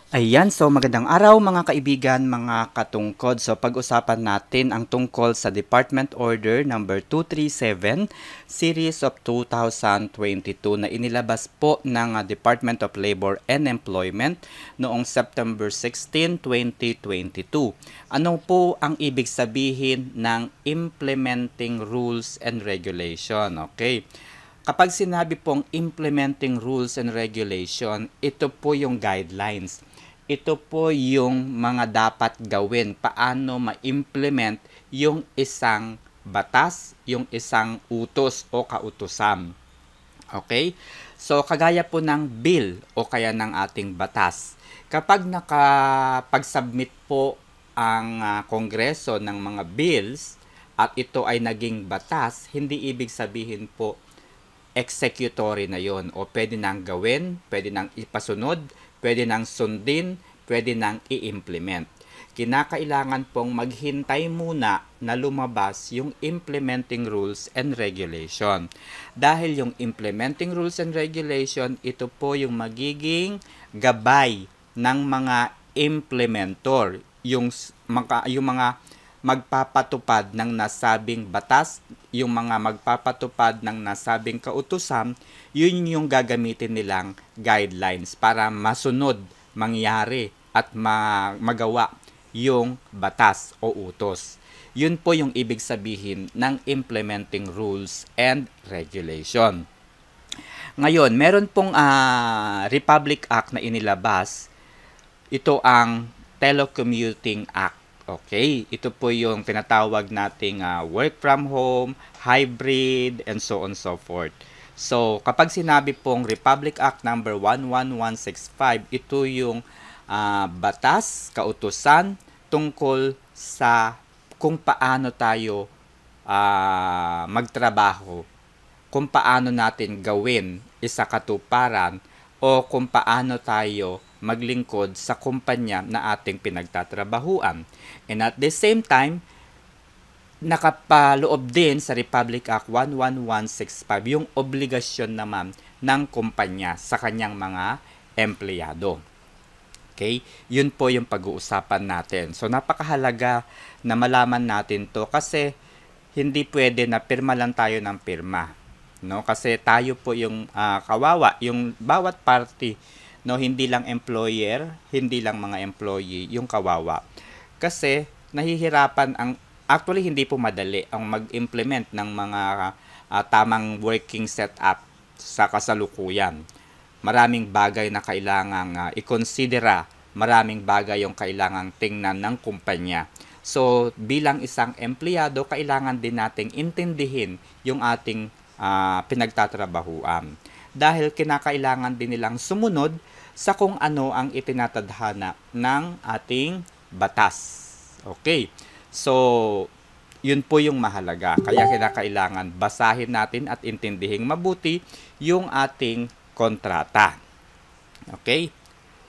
Ayan, so magandang araw mga kaibigan, mga katungkod. So pag-usapan natin ang tungkol sa Department Order number 237 Series of 2022 na inilabas po ng Department of Labor and Employment noong September 16, 2022. Ano po ang ibig sabihin ng Implementing Rules and Regulation? Okay. Kapag sinabi pong implementing rules and regulation, ito po yung guidelines. Ito po yung mga dapat gawin, paano ma-implement yung isang batas, yung isang utos o kautusan. Okay? So, kagaya po ng bill o kaya ng ating batas. Kapag nakapag-submit po ang Kongreso ng mga bills at ito ay naging batas, hindi ibig sabihin po executory na yon o pwede nang gawin, pwede nang ipasunod, pwede nang sundin, pwede nang i-implement. Kinakailangan pong maghintay muna na lumabas yung implementing rules and regulation. Dahil yung implementing rules and regulation, ito po yung magiging gabay ng mga implementor, yung mga magpapatupad ng nasabing batas, yung mga magpapatupad ng nasabing kautusan, yun yung gagamitin nilang guidelines para masunod, mangyari at magawa yung batas o utos. Yun po yung ibig sabihin ng implementing rules and regulation. Ngayon, meron pong Republic Act na inilabas. Ito ang Telecommuting Act. Okay, ito po yung tinatawag nating work from home, hybrid, and so on so forth. So, kapag sinabi pong Republic Act number 11165, ito yung batas, kautusan tungkol sa kung paano tayo magtrabaho, kung paano natin gawin isakatuparan o kung paano tayo maglingkod sa kumpanya na ating pinagtatrabahuan. And at the same time, nakapaloob din sa Republic Act 11165 yung obligasyon naman ng kumpanya sa kanyang mga empleyado. Okay? Yun po yung pag-uusapan natin. So, napakahalaga na malaman natin to kasi hindi pwede na pirma lang tayo ng pirma. No? Kasi tayo po yung kawawa, yung bawat party, no, hindi lang employer, hindi lang mga employee yung kawawa. Kasi nahihirapan actually hindi po madali ang mag-implement ng mga tamang working setup sa kasalukuyan. Maraming bagay na kailangang i-considera, maraming bagay yung kailangang tingnan ng kumpanya. So, bilang isang empleyado, kailangan din nating intindihin yung ating pinagtatrabahuan. Dahil kinakailangan din nilang sumunod sa kung ano ang itinatadhana ng ating batas. Okay. So, yun po yung mahalaga. Kaya kinakailangan basahin natin at intindihing mabuti yung ating kontrata. Okay?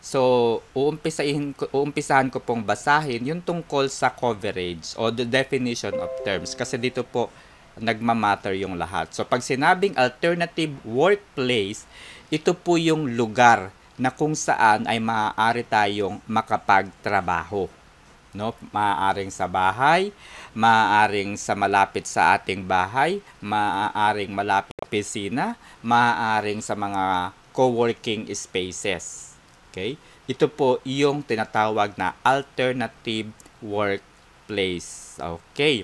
So, uumpisahan ko pong basahin yung tungkol sa coverage o the definition of terms. Kasi dito po nagmamatter yung lahat. So, pag sinabing alternative workplace, ito po yung lugar na kung saan ay maaari tayong makapagtrabaho. No? Maaaring sa bahay, maaaring sa malapit sa ating bahay, maaaring malapit sa opisina, maaaring sa mga co-working spaces. Okay? Ito po yung tinatawag na alternative workplace. Okay.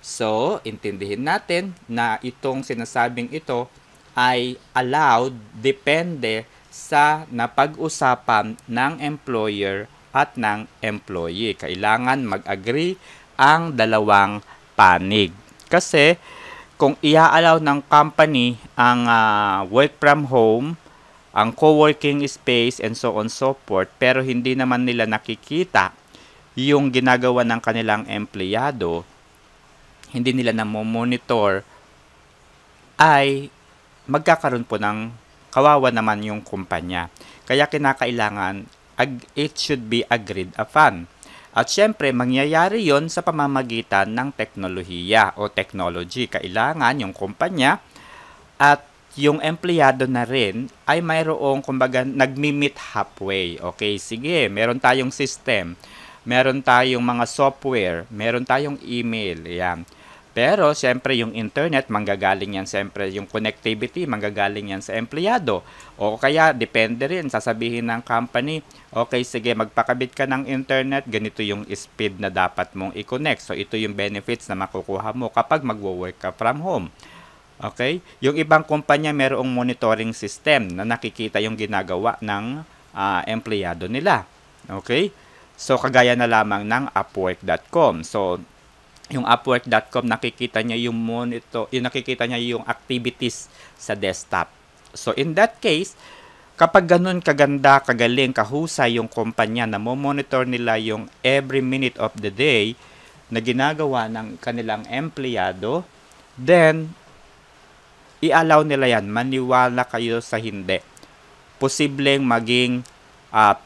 So, intindihin natin na itong sinasabing ito ay allowed depende sa napag-usapan ng employer at ng employee. Kailangan mag-agree ang dalawang panig. Kasi kung i-allow ng company ang work from home, ang co-working space, and so on so forth, pero hindi naman nila nakikita yung ginagawa ng kanilang empleyado, hindi nila na-monitor, ay magkakaroon po ng kawawa naman yung kumpanya. Kaya kinakailangan it should be agreed upon. At syempre, mangyayari yon sa pamamagitan ng teknolohiya o technology. Kailangan yung kumpanya at yung empleyado na rin ay mayroong kumbaga nagmi-meet halfway. Okay, sige, meron tayong system, meron tayong mga software, meron tayong email, yan. Pero siyempre yung internet manggagaling yan, siyempre yung connectivity manggagaling yan sa empleyado. O kaya depende rin, sasabihin ng company, okay, sige, magpakabit ka ng internet, ganito yung speed na dapat mong i-connect. So ito yung benefits na makukuha mo kapag magwo-work ka from home. Okay? Yung ibang kumpanya mayroong monitoring system na nakikita yung ginagawa ng empleyado nila. Okay? So, kagaya na lamang ng Upwork.com. So, yung Upwork.com, nakikita niya yung nakikita niya yung activities sa desktop. So, in that case, kapag ganun kaganda, kagaling, kahusay yung kumpanya na monitor nila yung every minute of the day na ginagawa ng kanilang empleyado, then, i-allow nila yan. Maniwala kayo sa hindi. Posibleng maging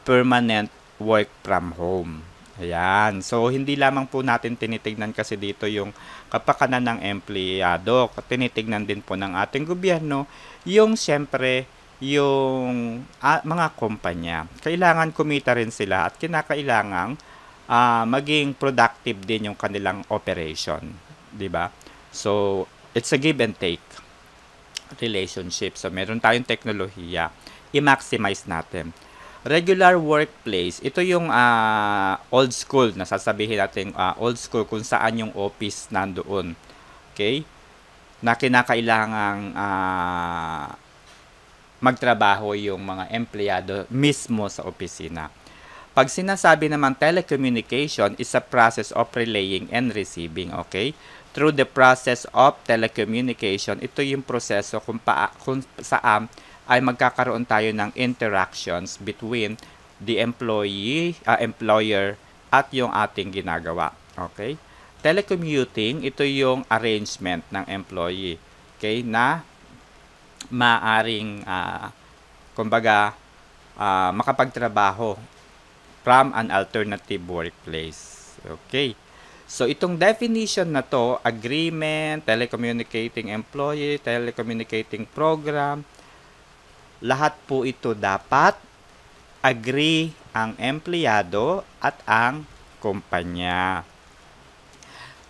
permanent work from home. Ayan. So, hindi lamang po natin tinitignan kasi dito yung kapakanan ng empleyado. Tinitignan din po ng ating gobyerno yung siyempre yung mga kumpanya. Kailangan kumita rin sila at kinakailangang maging productive din yung kanilang operation. Diba? So, it's a give and take relationship. So, meron tayong teknolohiya. I-maximize natin. Regular workplace, ito yung old school, na sasabihin natin old school kung saan yung office nandoon. Okay? Na kinakailangang magtrabaho yung mga empleyado mismo sa opisina. Pag sinasabi naman telecommunication is a process of relaying and receiving, okay? Through the process of telecommunication, ito yung proseso kung saan ay magkakaroon tayo ng interactions between the employer at yung ating ginagawa. Okay? Telecommuting, ito yung arrangement ng employee. Okay? Na maaring, makapagtrabaho from an alternative workplace. Okay? So, itong definition na to, agreement, telecommunicating employee, telecommunicating program, lahat po ito dapat agree ang empleyado at ang kumpanya.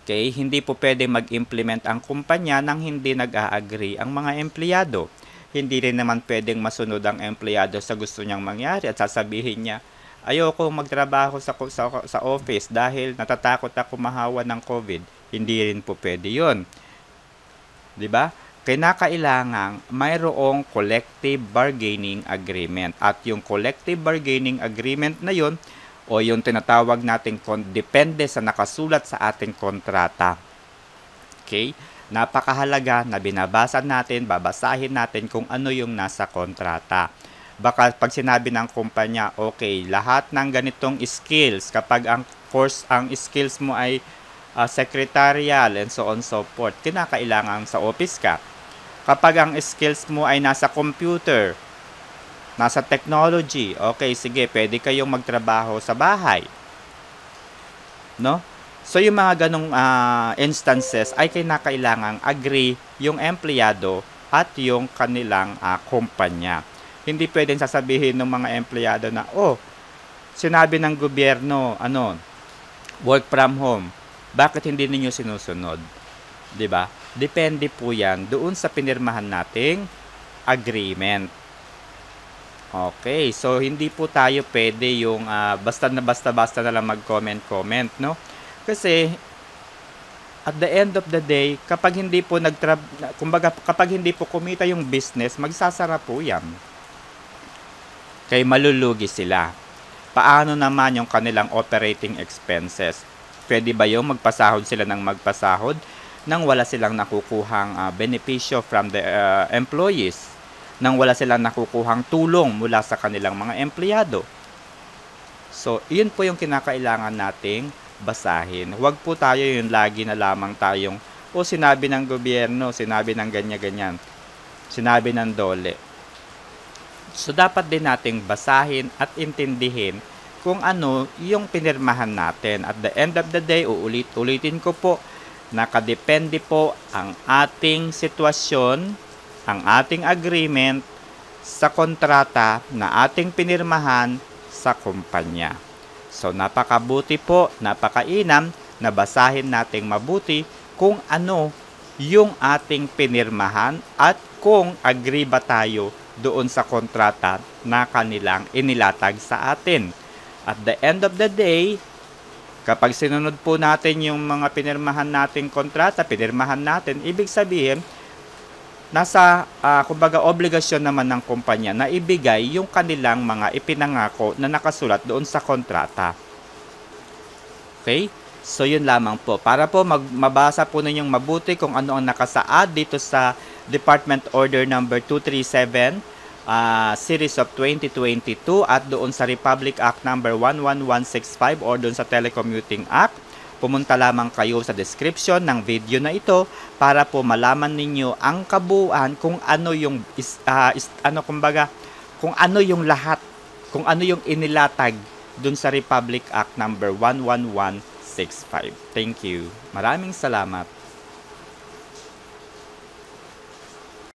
Okay? Hindi po pwede mag-implement ang kumpanya nang hindi nag-a-agree ang mga empleyado. Hindi rin naman pwedeng masunod ang empleyado sa gusto niyang mangyari at sasabihin niya, ayoko magtrabaho sa office dahil natatakot ako mahawa ng COVID. Hindi rin po pwede yun. Diba? Kinakailangang mayroong collective bargaining agreement. At yung collective bargaining agreement na yun, o yung tinatawag natin, depende sa nakasulat sa ating kontrata. Okay? Napakahalaga na binabasa natin, babasahin natin kung ano yung nasa kontrata. Baka pag sinabi ng kumpanya, okay, lahat ng ganitong skills, kapag ang skills mo ay secretarial and so on so forth, kinakailangan sa office ka. Kapag ang skills mo ay nasa computer, nasa technology, okay, sige, pwede kayong magtrabaho sa bahay. No? So, yung mga ganong instances ay kinakailangang agree yung empleyado at yung kanilang kumpanya. Hindi pwedeng sasabihin ng mga empleyado na, sinabi ng gobyerno, work from home. Bakit hindi ninyo sinusunod? 'Di ba? Depende po 'yan doon sa pinirmahan nating agreement. Okay, so hindi po tayo pwede yung basta na lang mag-comment, no? Kasi at the end of the day, kapag hindi po kapag hindi po kumita yung business, magsasara po 'yan. Kaya malulugi sila. Paano naman yung kanilang operating expenses? Pwede ba yung magpasahod sila ng magpasahod nang wala silang nakukuhang benepisyo from the employees? Nang wala silang nakukuhang tulong mula sa kanilang mga empleyado? So, yun po yung kinakailangan nating basahin. Huwag po tayo yung lagi na lamang tayong, sinabi ng gobyerno, sinabi ng ganyan-ganyan, sinabi ng DOLE. So, dapat din nating basahin at intindihin kung ano yung pinirmahan natin. At the end of the day, ulitin ko po, nakadepende po ang ating sitwasyon ang ating agreement sa kontrata na ating pinirmahan sa kumpanya. So napakabuti po, napakainam na basahin nating mabuti kung ano yung ating pinirmahan at kung agree ba tayo doon sa kontrata na kanilang inilatag sa atin. At the end of the day, kapag sinunod po natin yung mga pinirmahan nating kontrata, pinirmahan natin, ibig sabihin, nasa, kumbaga, obligasyon naman ng kumpanya na ibigay yung kanilang mga ipinangako na nakasulat doon sa kontrata. Okay? So, yun lamang po. Para po mabasa po ninyong mabuti kung ano ang nakasaad dito sa Department Order number 237, Series of 2022 at doon sa Republic Act number 11165 or doon sa Telecommuting Act, pumunta lamang kayo sa description ng video na ito para po malaman ninyo ang kabuuan kung ano yung kung ano yung lahat, kung ano yung inilatag doon sa Republic Act number 11165. Thank you. Maraming salamat.